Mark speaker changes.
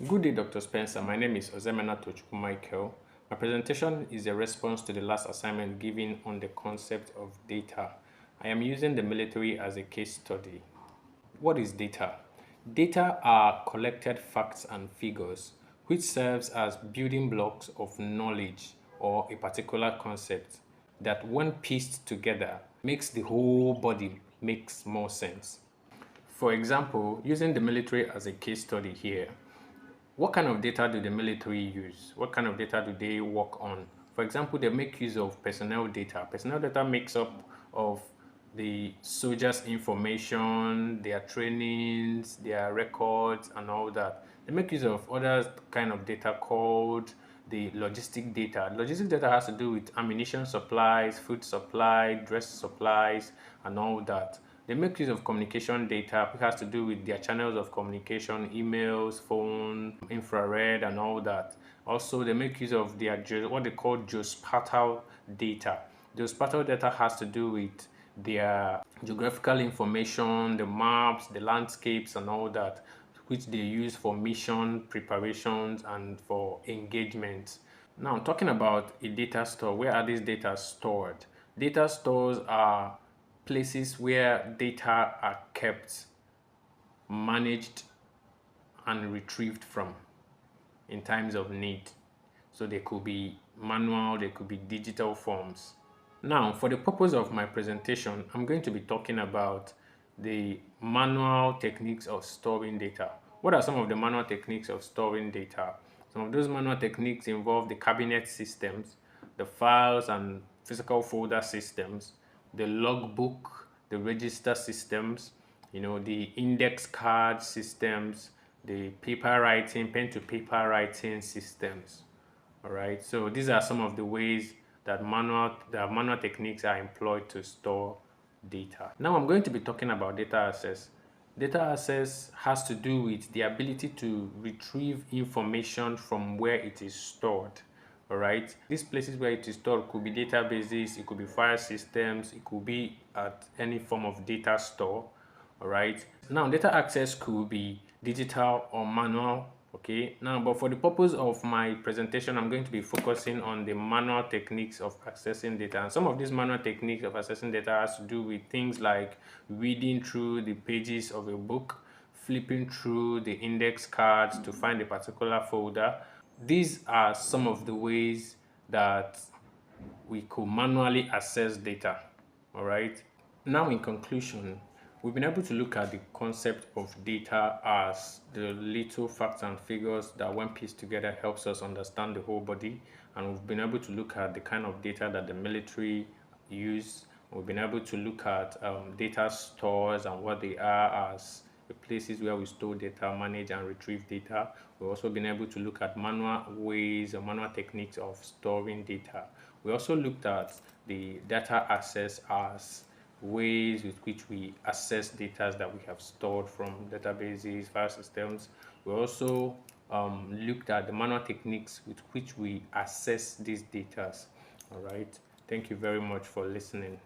Speaker 1: Good day, Dr. Spencer. My name is Ozoemena Tochukwu Michael. My presentation is a response to the last assignment given on the concept of data. I am using the military as a case study. What is data? Data are collected facts and figures which serves as building blocks of knowledge or a particular concept that when pieced together makes the whole body makes more sense. For example, using the military as a case study here, what kind of data do the military use? What kind of data do they work on? For example, they make use of personnel data. Personnel data makes up of the soldiers' information, their trainings, their records, and all that. They make use of other kind of data called the logistic data. Logistic data has to do with ammunition supplies, food supply, dress supplies, and all that. They make use of communication data, which has to do with their channels of communication, emails, phone, infrared, and all that. Also, they make use of their what they call geospatial data. Geospatial data has to do with their geographical information, the maps, the landscapes, and all that, which they use for mission preparations and for engagement. Now, talking about a data store, where are these data stored? Data stores are places where data are kept, managed, and retrieved from in times of need. So they could be manual, they could be digital forms. Now, for the purpose of my presentation, I'm going to be talking about the manual techniques of storing data. What are some of the manual techniques of storing data? Some of those manual techniques involve the cabinet systems, the files and physical folder systems, the logbook, the register systems, the index card systems, the paper writing, pen to paper writing systems. All right, so these are some of the ways that manual techniques are employed to store data. Now I'm going to be talking about data access. Data access has to do with the ability to retrieve information from where it is stored. All right, these places where it is stored could be databases, it could be file systems, it could be at any form of data store. All right, now data access could be digital or manual. Okay, now but for the purpose of my presentation, I'm going to be focusing on the manual techniques of accessing data. And some of these manual techniques of accessing data has to do with things like reading through the pages of a book, flipping through the index cards to find a particular folder. These are some of the ways that we could manually access data. All right, now in conclusion, we've been able to look at the concept of data as the little facts and figures that when pieced together helps us understand the whole body. And we've been able to look at the kind of data that the military use. We've been able to look at data stores and what they are as the places where we store data, manage and retrieve data. We've also been able to look at manual ways or manual techniques of storing data. We also looked at the data access as ways with which we access data that we have stored from databases, file systems. We also looked at the manual techniques with which we access these data. All right. Thank you very much for listening.